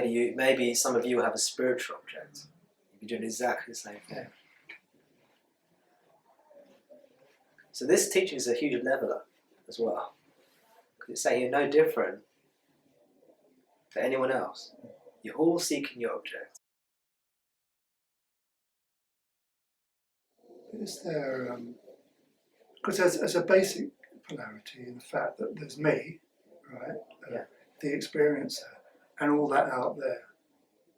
maybe some of you have a spiritual object. You're doing exactly the same thing. So this teaching is a huge leveler as well. Because it's saying you're no different to anyone else. You're all seeking your object. Is there, because there's a basic polarity in the fact that there's me, right? The experiencer, and all that out there.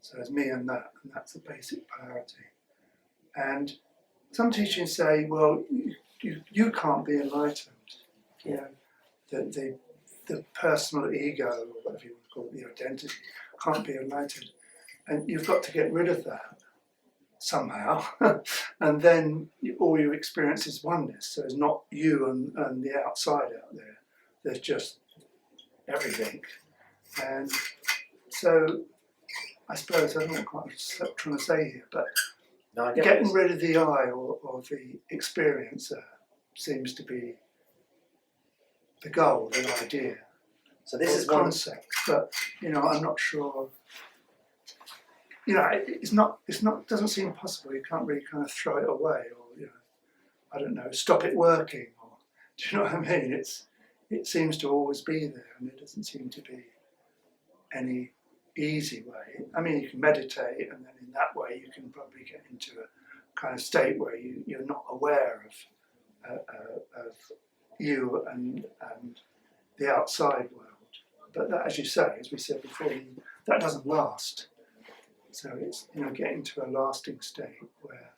So there's me and that's the basic polarity. And some teachings say, well, you can't be enlightened. You know, the personal ego, or whatever you want to call it, the identity, can't be enlightened. And you've got to get rid of that somehow. And then all you experience is oneness. So it's not you and the outside out there. There's just everything. And so I suppose, I don't know what I'm trying to say here, but getting rid of the I or the experiencer seems to be the goal, the idea. So this is concept, but I'm not sure. It's not doesn't seem possible. You can't really kind of throw it away, or I don't know, stop it working. Or do you know what I mean? It seems to always be there, and there doesn't seem to be any easy way. I mean, you can meditate, and then in that way you can probably get into a kind of state where you're not aware of you and the outside world. But that, as you say, as we said before, that doesn't last. So it's getting to a lasting state where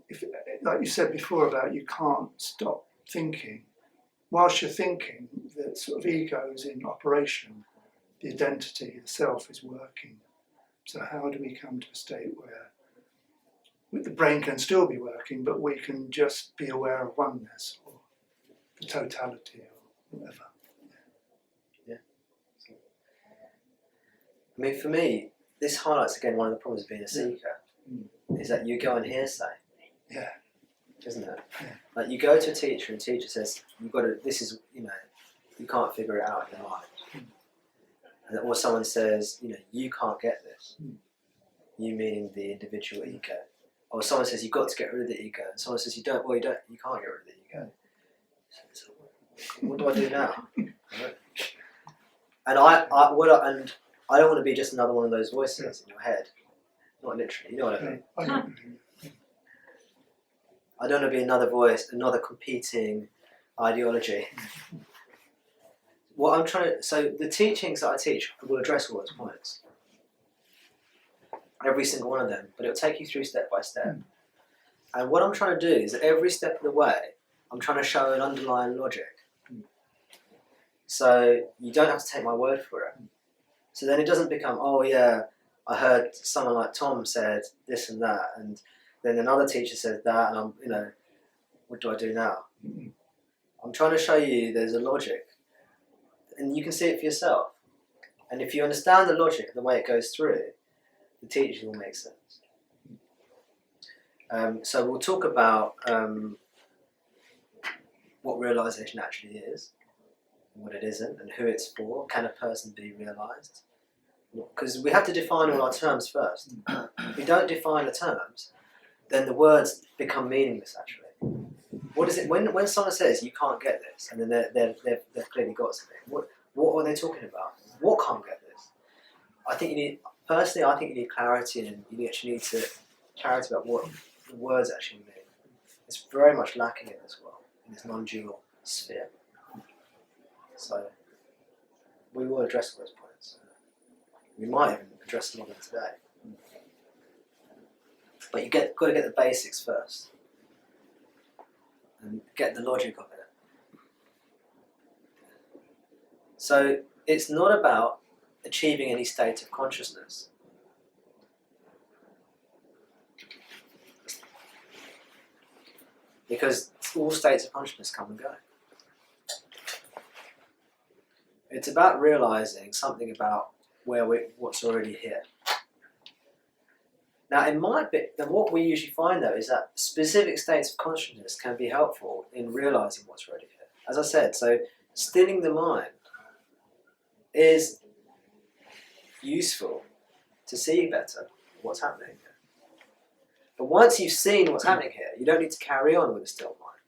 if, like you said before about you can't stop thinking. Whilst you're thinking, the sort of ego is in operation. The identity, the self, is working. So how do we come to a state where the brain can still be working, but we can just be aware of oneness or the totality or whatever? Yeah. I mean, for me, this highlights again one of the problems of being a seeker, is that you go on hearsay. Yeah. Isn't it? Yeah. Like you go to a teacher and the teacher says, you've got to, this is, you can't figure it out in your mind. Or someone says, you can't get this. You meaning the individual ego. Or someone says, you've got to get rid of the ego. And someone says, you can't get rid of the ego. So, what do I do now? And I don't want to be just another one of those voices in your head. Not literally, you know what I mean? I don't want to be another voice, another competing ideology. What I'm trying to, so the teachings that I teach will address all those points. Every single one of them, but it'll take you through step by step. And what I'm trying to do is that every step of the way, I'm trying to show an underlying logic. So you don't have to take my word for it. So then it doesn't become, oh yeah, I heard someone like Tom said this and that, and then another teacher said that, and I'm, what do I do now? I'm trying to show you there's a logic, and you can see it for yourself. And if you understand the logic and the way it goes through, the teaching will make sense. So we'll talk about what realization actually is, and what it isn't, and who it's for. Can a person be realized? Because we have to define all our terms first. If we don't define the terms, then the words become meaningless. Actually, what is it when someone says you can't get this, and then they've clearly got something? What are they talking about? What can't get this? I think you need clarity, and you actually need to clarity about what the words actually mean. It's very much lacking in this world, in this non-dual sphere. So we will address those points. We might even address some of them today. But you got to get the basics first, and get the logic of it. So it's not about achieving any state of consciousness. Because all states of consciousness come and go. It's about realizing something about what's already here. Now, it might be that what we usually find though is that specific states of consciousness can be helpful in realizing what's already here. As I said, so stilling the mind is useful to see better what's happening here. But once you've seen what's happening here, you don't need to carry on with a still mind.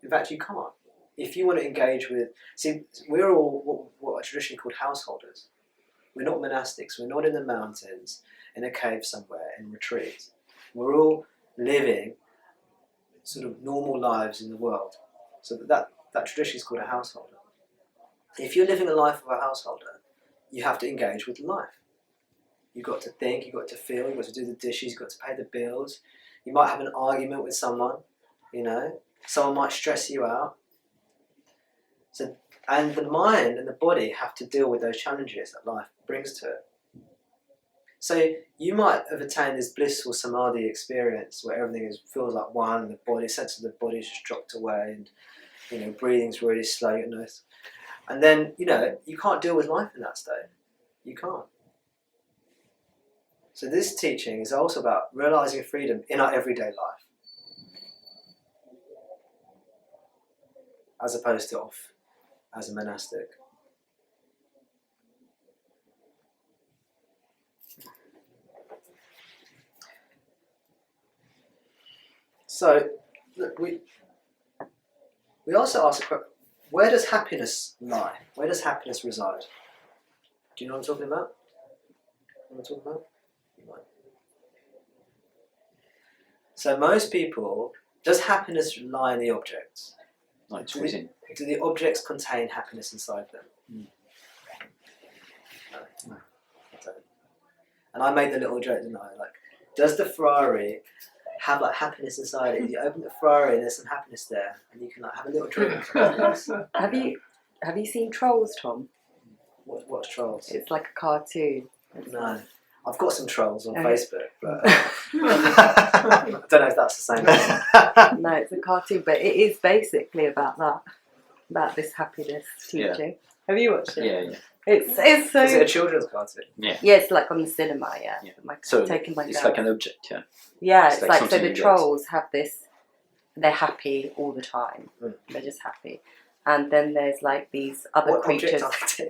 In fact, you can't. If you want to engage with... See, we're all what are traditionally called householders. We're not monastics. We're not in the mountains, in a cave somewhere, in retreat. We're all living sort of normal lives in the world. So that tradition is called a householder. If you're living a life of a householder, you have to engage with life. You've got to think, you've got to feel, you've got to do the dishes, you've got to pay the bills. You might have an argument with someone, you know. Someone might stress you out. So, and the mind and the body have to deal with those challenges that life brings to it. So you might have attained this blissful samadhi experience where everything feels like one, and the body, sense of the body is just dropped away, and you know, breathing's really slow, you know. And then, you know, you can't deal with life in that state. You can't. So this teaching is also about realizing freedom in our everyday life, as opposed to off as a monastic. So, look, we also ask a question, where does happiness lie? Where does happiness reside? Do you know what I'm talking about? You know what I'm talking about? You might. So most people, does happiness lie in the objects? Like Do the objects contain happiness inside them? No. I don't. And I made the little joke, didn't I? Like, does the Ferrari have like happiness inside it? You open the Ferrari and there's some happiness there, and you can like have a little drink. Have you seen Trolls, Tom? What's Trolls? It's like a cartoon. No. I've got some trolls on Okay. Facebook, but I don't know if that's the same thing. No, it's a cartoon, but it is basically about that, about this happiness teaching. Have you watched it? Yeah. It's so. Is it a children's cartoon? Yeah, it's like on the cinema. Yeah. So taking my it's girl. like an object, yeah. Yeah, it's it's like like so something the you get. trolls have this. They're happy all the time. Mm. They're just happy, and then there's like these other What creatures. objects are they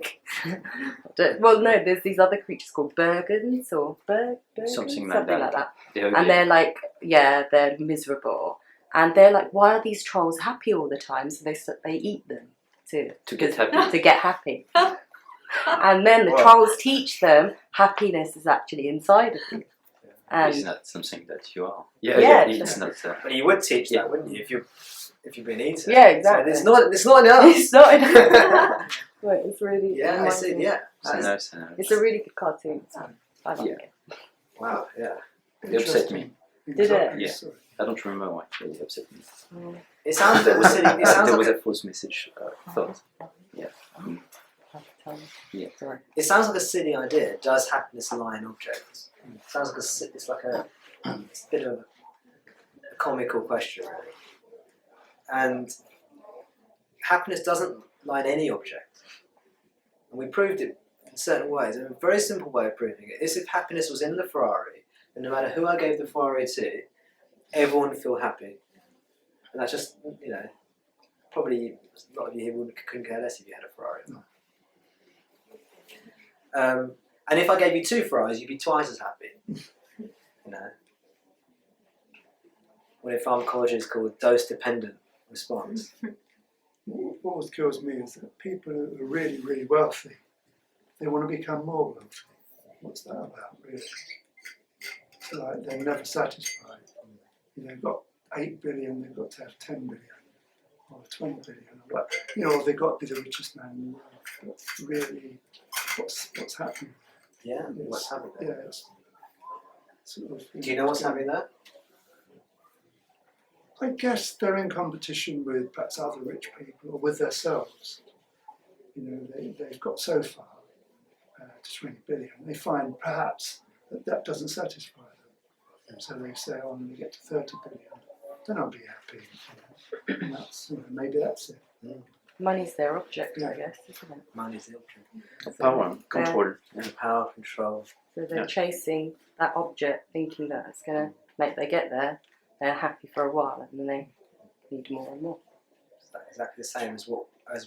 taking? Well, no, there's these other creatures called Bergens or Bergens, Something like that. And they're like, yeah, they're miserable, and they're like, why are these trolls happy all the time? So they eat them to get happy. to get happy. And then the Wow. trolls teach them happiness is actually inside of you. It's And not something that you are. Yeah. It's not. But you would teach that, wouldn't you, if you've been eaten? Yeah, exactly. So it's not enough. it's not enough. But it's really Yeah, I see. Yeah. I know. It's a really good cartoon. So I like it. Wow. Yeah. It upset me. Did it? Yeah. Sorry. I don't remember why. It upset me. It sounds a bit silly. It sounds There was like a false message thought. Yeah. Yeah. Sorry. it sounds like a silly idea. Does happiness lie in objects? It sounds like it's like it's a bit of a comical question, really. And happiness doesn't lie in any object. And we proved it in certain ways. And a very simple way of proving it is if happiness was in the Ferrari, and no matter who I gave the Ferrari to, everyone would feel happy. And that's just, you know, probably a lot of you here couldn't care less if you had a Ferrari. No. And if I gave you 2 Ferraris, you'd be twice as happy. You know. What in pharmacology is called dose-dependent response. What always kills me is that people who are really, really wealthy, they want to become more wealthy. What's that about, really? It's like they're never satisfied. You know, they've got 8 billion, they've got to have 10 billion or 20 billion. Or what, you know, or they've got to be the richest man in the world. But really, what's happening? Yeah, what's happening there? Yeah, it's sort of, Do you know what's happening there? I guess they're in competition with perhaps other rich people or with themselves. You know, they've got so far to 20 billion. They find perhaps that doesn't satisfy them. So they say, oh, when we get to 30 billion, then I'll be happy. You know. And that's, you know, maybe that's it. Money's their object, Yeah. I guess, isn't it? Money's the object. Power, control. And power, control. So they're Yeah. chasing that object, thinking that it's going to make they get there. They're happy for a while, and then they need more and more. It's exactly the same as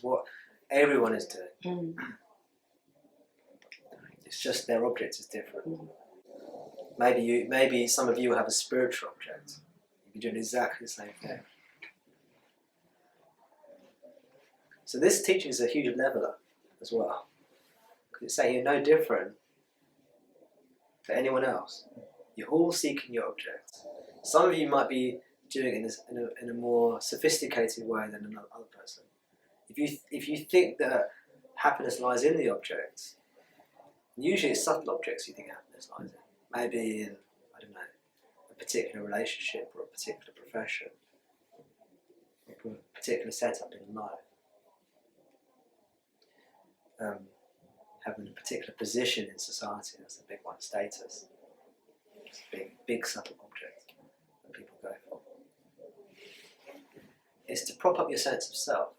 what everyone is doing. It's just their object is different. Maybe some of you have a spiritual object. You're doing exactly the same thing. So this teaching is a huge leveler as well. Because it's saying you're no different to anyone else. You're all seeking your object. Some of you might be doing it in a more sophisticated way than another person. If you think that happiness lies in the object, usually it's subtle objects you think happiness lies in. Maybe in, I don't know, a particular relationship or a particular profession, or a particular setup in life. Having a particular position in society, that's the big one, status. It's a big subtle object that people go for. It's to prop up your sense of self.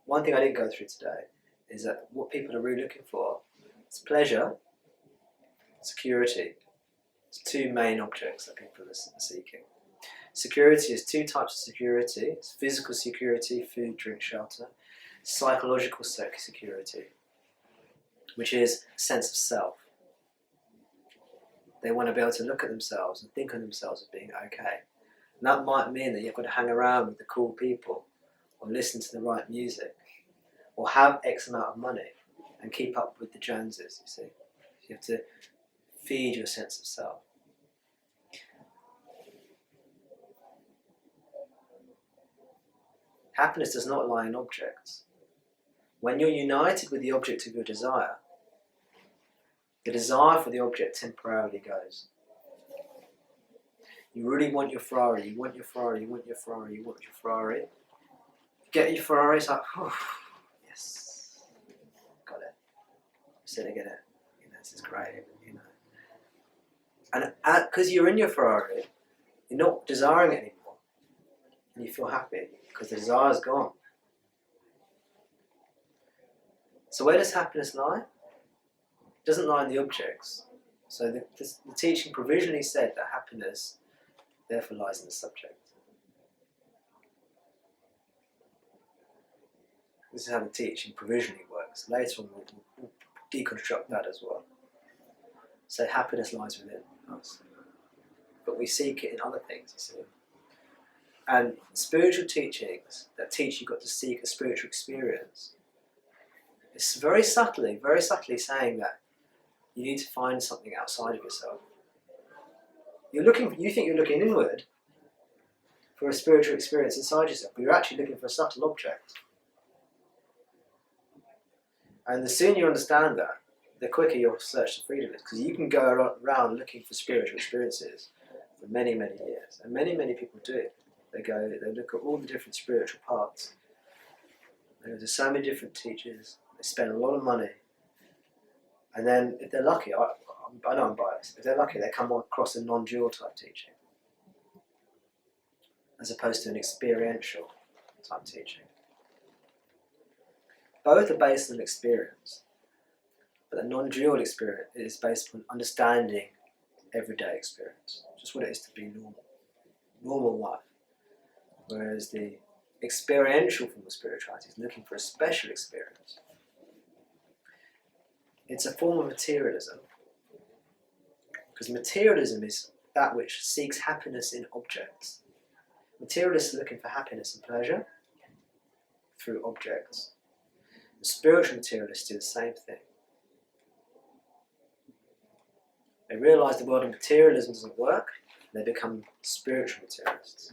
One thing I didn't go through today is that what people are really looking for is pleasure, security. It's two main objects that people are seeking. Security is two types of security. It's physical security, food, drink, shelter. Psychological security, which is a sense of self. They want to be able to look at themselves and think of themselves as being okay. And that might mean that you've got to hang around with the cool people, or listen to the right music, or have X amount of money and keep up with the Joneses, you see. You have to feed your sense of self. Happiness does not lie in objects. When you're united with the object of your desire, the desire for the object temporarily goes. You really want your Ferrari, you want your Ferrari, you want your Ferrari, you want your Ferrari. You get your Ferrari, it's like, oh, yes, got it. I'm still gonna get it. You know, this is great, you know. And because you're in your Ferrari, you're not desiring it anymore. And you feel happy, because the desire's gone. So where does happiness lie? It doesn't lie in the objects. So the teaching provisionally said that happiness therefore lies in the subject. This is how the teaching provisionally works. Later on we'll deconstruct that as well. So happiness lies within us. But we seek it in other things, you see. And spiritual teachings that teach you've got to seek a spiritual experience, it's very subtly saying that you need to find something outside of yourself. You think you're looking inward for a spiritual experience inside yourself, but you're actually looking for a subtle object. And the sooner you understand that, the quicker your search for freedom is, because you can go around looking for spiritual experiences for many, many years, and many, many people do. They look at all the different spiritual paths. There's so many different teachers. They spend a lot of money, and then if they're lucky, I know I'm biased, if they're lucky, they come across a non-dual type teaching, as opposed to an experiential type teaching. Both are based on experience, but the non-dual experience is based on understanding everyday experience, just what it is to be normal life. Whereas the experiential form of spirituality is looking for a special experience. It's a form of materialism, because materialism is that which seeks happiness in objects. Materialists are looking for happiness and pleasure through objects. The spiritual materialists do the same thing. They realise the world of materialism doesn't work, and they become spiritual materialists.